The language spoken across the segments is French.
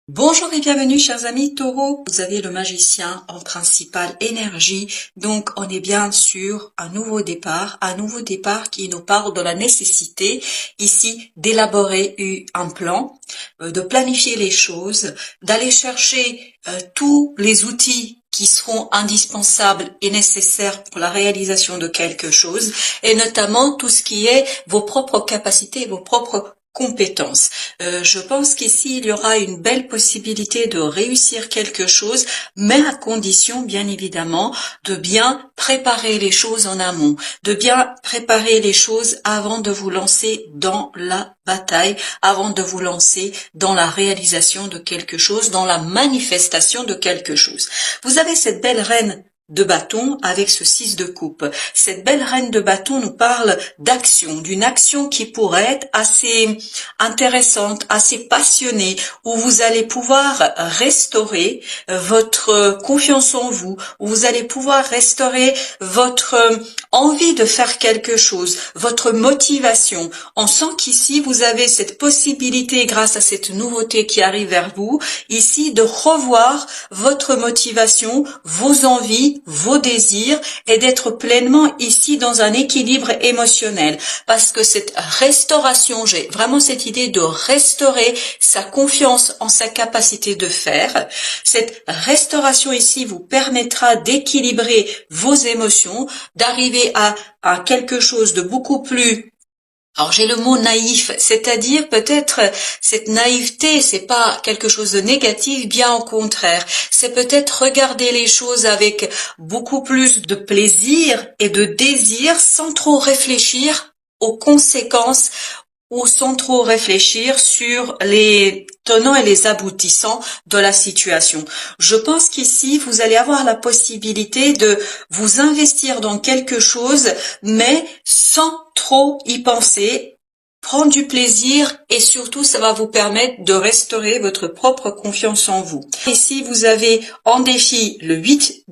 Bonjour et bienvenue chers amis Taureau, vous avez le magicien en principale énergie, donc on est bien sur un nouveau départ qui nous parle de la nécessité ici d'élaborer un plan, de planifier les choses, d'aller chercher tous les outils qui seront indispensables et nécessaires pour la réalisation de quelque chose, et notamment tout ce qui est vos propres capacités, vos propres compétences. Je pense qu'ici, il y aura une belle possibilité de réussir quelque chose, mais à condition, bien évidemment, de bien préparer les choses en amont, de bien préparer les choses avant de vous lancer dans la bataille, avant de vous lancer dans la réalisation de quelque chose, dans la manifestation de quelque chose. Vous avez cette belle reine de bâton avec ce 6 de coupe. Cette belle reine de bâton nous parle d'action, d'une action qui pourrait être assez intéressante, assez passionnée, où vous allez pouvoir restaurer votre confiance en vous, où vous allez pouvoir restaurer votre envie de faire quelque chose, votre motivation. On sent qu'ici, vous avez cette possibilité, grâce à cette nouveauté qui arrive vers vous, ici, de revoir votre motivation, vos envies, vos désirs et d'être pleinement ici dans un équilibre émotionnel. Parce que cette restauration, j'ai vraiment cette idée de restaurer sa confiance en sa capacité de faire. Cette restauration ici vous permettra d'équilibrer vos émotions, d'arriver à quelque chose de beaucoup plus. Alors j'ai le mot naïf, c'est-à-dire peut-être cette naïveté, c'est pas quelque chose de négatif, bien au contraire. C'est peut-être regarder les choses avec beaucoup plus de plaisir et de désir sans trop réfléchir aux conséquences ou sans trop réfléchir sur les tenants et les aboutissants de la situation. Je pense qu'ici, vous allez avoir la possibilité de vous investir dans quelque chose, mais sans trop y penser, prendre du plaisir et surtout, ça va vous permettre de restaurer votre propre confiance en vous. Ici, vous avez en défi le 8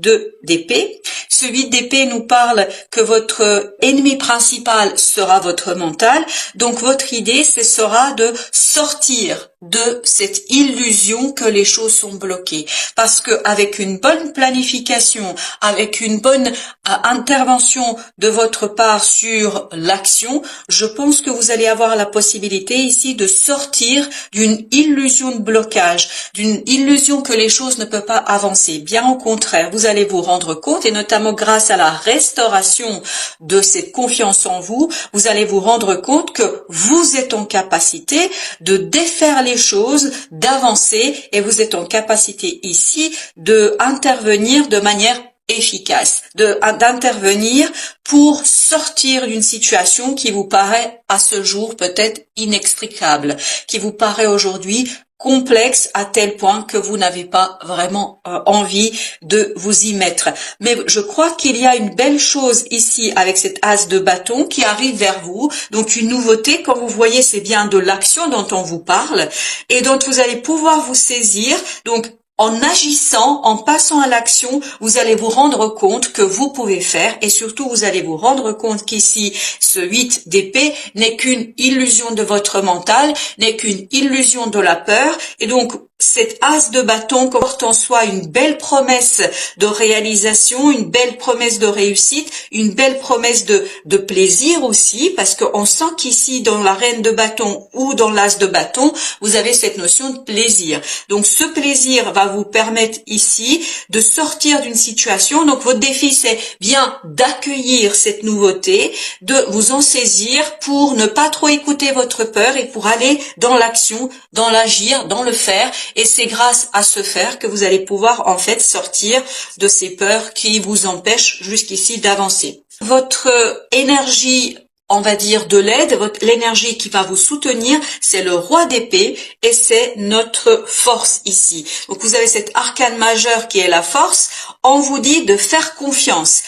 d'épée. Ce 8 d'épée nous parle que votre ennemi principal sera votre mental. Donc, votre idée, ce sera de sortir de cette illusion que les choses sont bloquées. Parce que avec une bonne planification, avec une bonne intervention de votre part sur l'action, je pense que vous allez avoir la possibilité ici de sortir d'une illusion de blocage, d'une illusion que les choses ne peuvent pas avancer. Bien au contraire, vous allez vous rendre compte, et notamment grâce à la restauration de cette confiance en vous, vous allez vous rendre compte que vous êtes en capacité de défaire les choses, d'avancer, et vous êtes en capacité ici de intervenir de manière efficace, d'intervenir pour sortir d'une situation qui vous paraît à ce jour peut-être inextricable, qui vous paraît aujourd'hui complexe à tel point que vous n'avez pas vraiment envie de vous y mettre. Mais je crois qu'il y a une belle chose ici avec cet as de bâton qui arrive vers vous. Donc une nouveauté, quand vous voyez, c'est bien de l'action dont on vous parle et dont vous allez pouvoir vous saisir. Donc en agissant, en passant à l'action, vous allez vous rendre compte que vous pouvez faire et surtout vous allez vous rendre compte qu'ici, ce 8 d'épée n'est qu'une illusion de votre mental, n'est qu'une illusion de la peur et donc cet as de bâton porte en soi une belle promesse de réalisation, une belle promesse de réussite, une belle promesse de plaisir aussi, parce qu'on sent qu'ici, dans la reine de bâton ou dans l'as de bâton, vous avez cette notion de plaisir. Donc ce plaisir va vous permettre ici de sortir d'une situation. Donc votre défi, c'est bien d'accueillir cette nouveauté, de vous en saisir pour ne pas trop écouter votre peur et pour aller dans l'action, dans l'agir, dans le faire. Et c'est grâce à ce faire que vous allez pouvoir en fait sortir de ces peurs qui vous empêchent jusqu'ici d'avancer. Votre énergie, on va dire de l'aide, l'énergie qui va vous soutenir, c'est le roi d'épée et c'est notre force ici. Donc vous avez cet arcane majeur qui est la force. On vous dit de faire confiance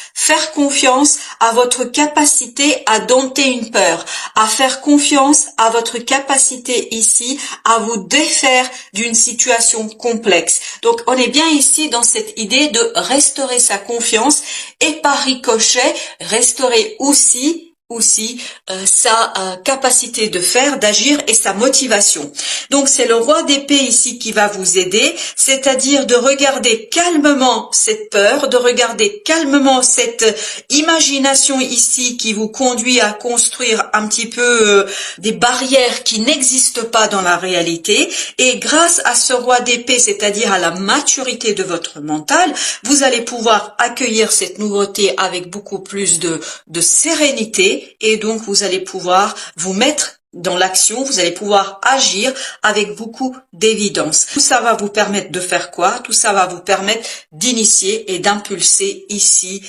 à votre capacité à dompter une peur, à faire confiance à votre capacité ici à vous défaire d'une situation complexe. Donc on est bien ici dans cette idée de restaurer sa confiance et par ricochet, restaurer aussi aussi sa capacité de faire, d'agir et sa motivation. Donc c'est le roi d'épée ici qui va vous aider, c'est-à-dire de regarder calmement cette peur, de regarder calmement cette imagination ici qui vous conduit à construire un petit peu des barrières qui n'existent pas dans la réalité. Et grâce à ce roi d'épée, c'est-à-dire à la maturité de votre mental, vous allez pouvoir accueillir cette nouveauté avec beaucoup plus de sérénité, et donc vous allez pouvoir vous mettre dans l'action, vous allez pouvoir agir avec beaucoup d'évidence. Tout ça va vous permettre de faire quoi? Tout ça va vous permettre d'initier et d'impulser ici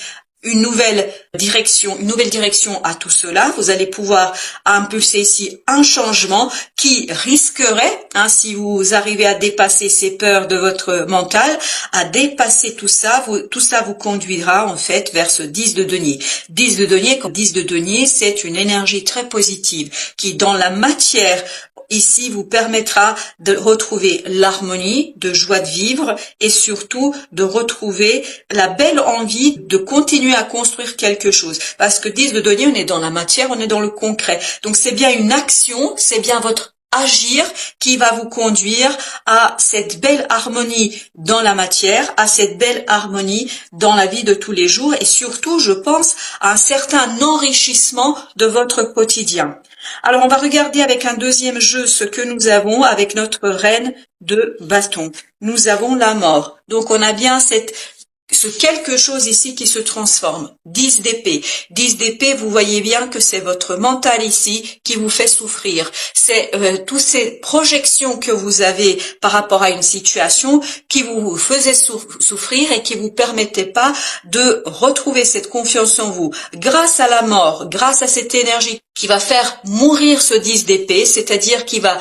une nouvelle direction à tout cela. Vous allez pouvoir impulser ici un changement qui risquerait, si vous arrivez à dépasser ces peurs de votre mental, à dépasser tout ça vous conduira en fait vers ce 10 de denier. 10 de denier, c'est une énergie très positive qui dans la matière ici vous permettra de retrouver l'harmonie, de joie de vivre et surtout de retrouver la belle envie de continuer à construire quelque chose. Parce que 10 de denier, on est dans la matière, on est dans le concret. Donc c'est bien une action, c'est bien votre agir qui va vous conduire à cette belle harmonie dans la matière, à cette belle harmonie dans la vie de tous les jours et surtout, je pense, à un certain enrichissement de votre quotidien. Alors, on va regarder avec un deuxième jeu ce que nous avons avec notre reine de bâton. Nous avons la mort. Donc, on a bien ce quelque chose ici qui se transforme. 10 d'épée. 10 d'épée, vous voyez bien que c'est votre mental ici qui vous fait souffrir. C'est toutes ces projections que vous avez par rapport à une situation qui vous faisaient souffrir et qui vous permettaient pas de retrouver cette confiance en vous. Grâce à la mort, grâce à cette énergie qui va faire mourir ce 10 d'épée, c'est-à-dire qui va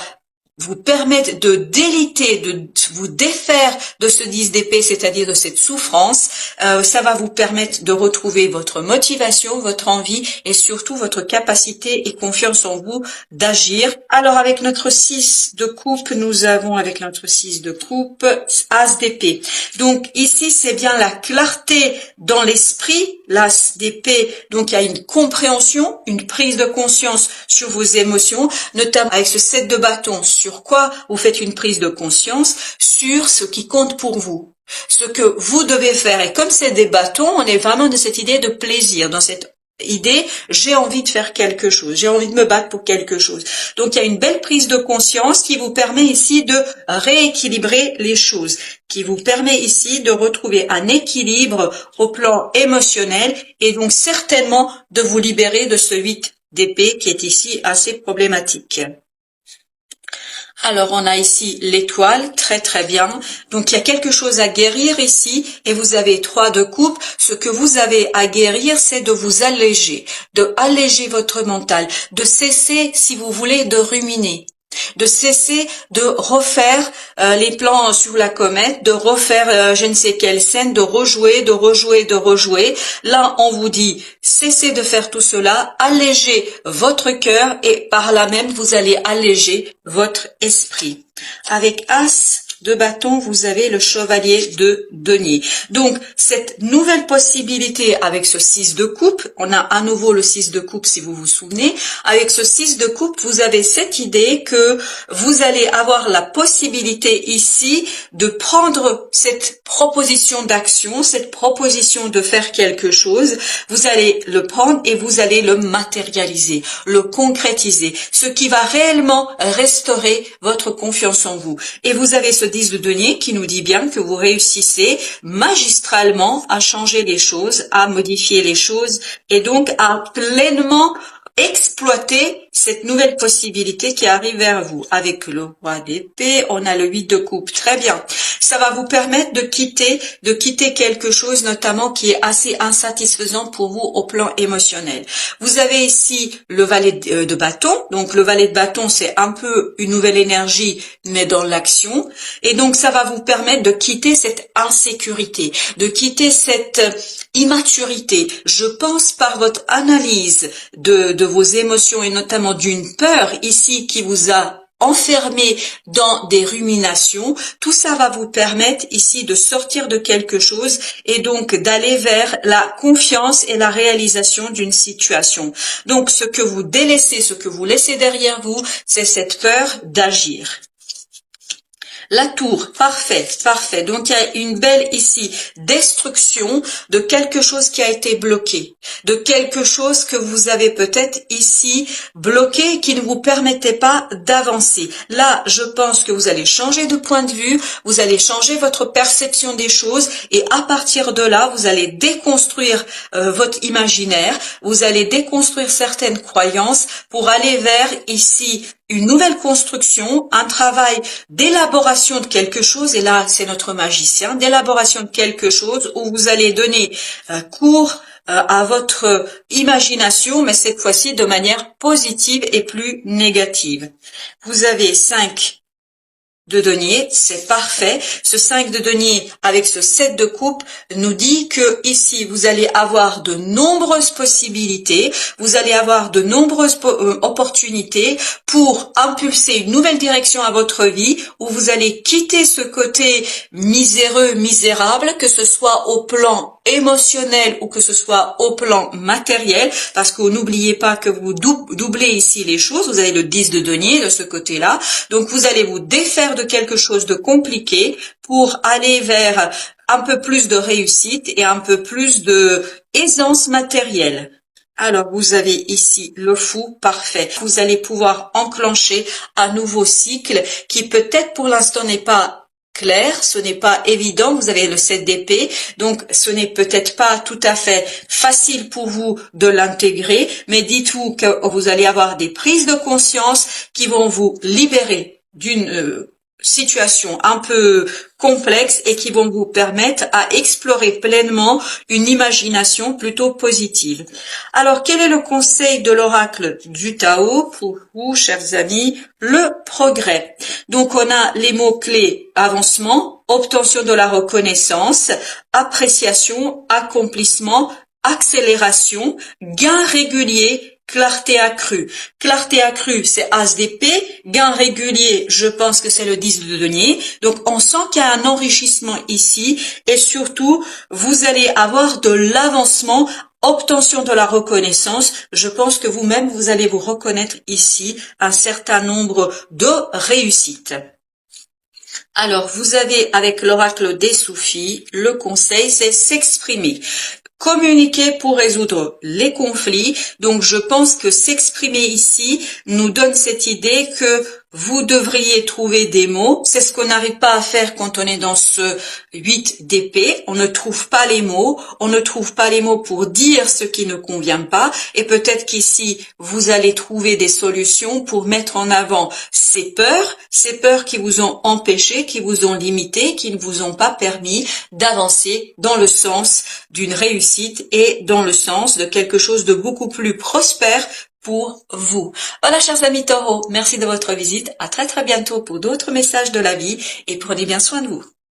vous permettre de déliter, de vous défaire de ce 10 d'épée, c'est-à-dire de cette souffrance, ça va vous permettre de retrouver votre motivation, votre envie et surtout votre capacité et confiance en vous d'agir. Alors avec notre 6 de coupe, nous avons avec notre 6 de coupe, As d'épée. Donc ici c'est bien la clarté dans l'esprit, l'As d'épée, donc il y a une compréhension, une prise de conscience sur vos émotions, notamment avec ce 7 de bâton. Sur quoi vous faites une prise de conscience? Sur ce qui compte pour vous. Ce que vous devez faire. Et comme c'est des bâtons, on est vraiment dans cette idée de plaisir, dans cette idée, j'ai envie de faire quelque chose, j'ai envie de me battre pour quelque chose. Donc il y a une belle prise de conscience qui vous permet ici de rééquilibrer les choses, qui vous permet ici de retrouver un équilibre au plan émotionnel et donc certainement de vous libérer de ce 8 d'épée qui est ici assez problématique. Alors, on a ici l'étoile, très très bien. Donc, il y a quelque chose à guérir ici et vous avez 3 de coupe. Ce que vous avez à guérir, c'est de vous alléger, de alléger votre mental, de cesser, si vous voulez, de ruminer. De cesser de refaire les plans sur la comète, de refaire je ne sais quelle scène, de rejouer. Là, on vous dit, cessez de faire tout cela, allégez votre cœur et par là même, vous allez alléger votre esprit. Avec As de bâton, vous avez le chevalier de denier. Donc, cette nouvelle possibilité avec ce 6 de coupe, on a à nouveau le 6 de coupe si vous vous souvenez, avec ce 6 de coupe, vous avez cette idée que vous allez avoir la possibilité ici de prendre cette proposition d'action, cette proposition de faire quelque chose, vous allez le prendre et vous allez le matérialiser, le concrétiser, ce qui va réellement restaurer votre confiance en vous. Et vous avez ce 10 de denier qui nous dit bien que vous réussissez magistralement à changer les choses, à modifier les choses et donc à pleinement exploiter cette nouvelle possibilité qui arrive vers vous. Avec le roi d'épée, on a le 8 de coupe. Très bien. Ça va vous permettre de quitter quelque chose notamment qui est assez insatisfaisant pour vous au plan émotionnel. Vous avez ici le valet de bâton. Donc le valet de bâton, c'est un peu une nouvelle énergie, mais dans l'action. Et donc ça va vous permettre de quitter cette insécurité, de quitter cette immaturité. Je pense par votre analyse de vos émotions et notamment d'une peur ici qui vous a enfermé dans des ruminations, tout ça va vous permettre ici de sortir de quelque chose et donc d'aller vers la confiance et la réalisation d'une situation. Donc ce que vous délaissez, ce que vous laissez derrière vous, c'est cette peur d'agir. La tour, parfait, parfait. Donc, il y a une belle ici destruction de quelque chose qui a été bloqué, de quelque chose que vous avez peut-être ici bloqué qui ne vous permettait pas d'avancer. Là, je pense que vous allez changer de point de vue, vous allez changer votre perception des choses et à partir de là, vous allez déconstruire votre imaginaire, vous allez déconstruire certaines croyances pour aller vers ici une nouvelle construction, un travail d'élaboration de quelque chose, et là c'est notre magicien, d'élaboration de quelque chose où vous allez donner cours à votre imagination, mais cette fois-ci de manière positive et plus négative. Vous avez 5 de denier, c'est parfait. Ce 5 de denier avec ce 7 de coupe nous dit que ici vous allez avoir de nombreuses possibilités, vous allez avoir de nombreuses opportunités pour impulser une nouvelle direction à votre vie où vous allez quitter ce côté miséreux, misérable, que ce soit au plan émotionnel ou que ce soit au plan matériel, parce que n'oubliez pas que vous doublez ici les choses, vous avez le 10 de denier de ce côté-là, donc vous allez vous défaire de quelque chose de compliqué pour aller vers un peu plus de réussite et un peu plus de aisance matérielle. Alors, vous avez ici le fou, parfait. Vous allez pouvoir enclencher un nouveau cycle qui peut-être pour l'instant n'est pas clair, ce n'est pas évident, vous avez le 7 d'épée, donc ce n'est peut-être pas tout à fait facile pour vous de l'intégrer, mais dites-vous que vous allez avoir des prises de conscience qui vont vous libérer d'une situation un peu complexe et qui vont vous permettre à explorer pleinement une imagination plutôt positive. Alors, quel est le conseil de l'oracle du Tao pour vous, chers amis? Le progrès. Donc, on a les mots-clés avancement, obtention de la reconnaissance, appréciation, accomplissement, accélération, gain régulier, clarté accrue. Clarté accrue, c'est As d'épée. Gain régulier, je pense que c'est le 10 de denier. Donc, on sent qu'il y a un enrichissement ici. Et surtout, vous allez avoir de l'avancement, obtention de la reconnaissance. Je pense que vous-même, vous allez vous reconnaître ici un certain nombre de réussites. Alors, vous avez avec l'oracle des Soufis, le conseil, c'est s'exprimer. Communiquer pour résoudre les conflits. Donc, je pense que s'exprimer ici nous donne cette idée que vous devriez trouver des mots. C'est ce qu'on n'arrive pas à faire quand on est dans ce 8 d'épée. On ne trouve pas les mots. On ne trouve pas les mots pour dire ce qui ne convient pas. Et peut-être qu'ici, vous allez trouver des solutions pour mettre en avant ces peurs qui vous ont empêché, qui vous ont limité, qui ne vous ont pas permis d'avancer dans le sens d'une réussite et dans le sens de quelque chose de beaucoup plus prospère pour vous. Voilà, chers amis Taureaux, merci de votre visite. À très bientôt pour d'autres messages de la vie et prenez bien soin de vous.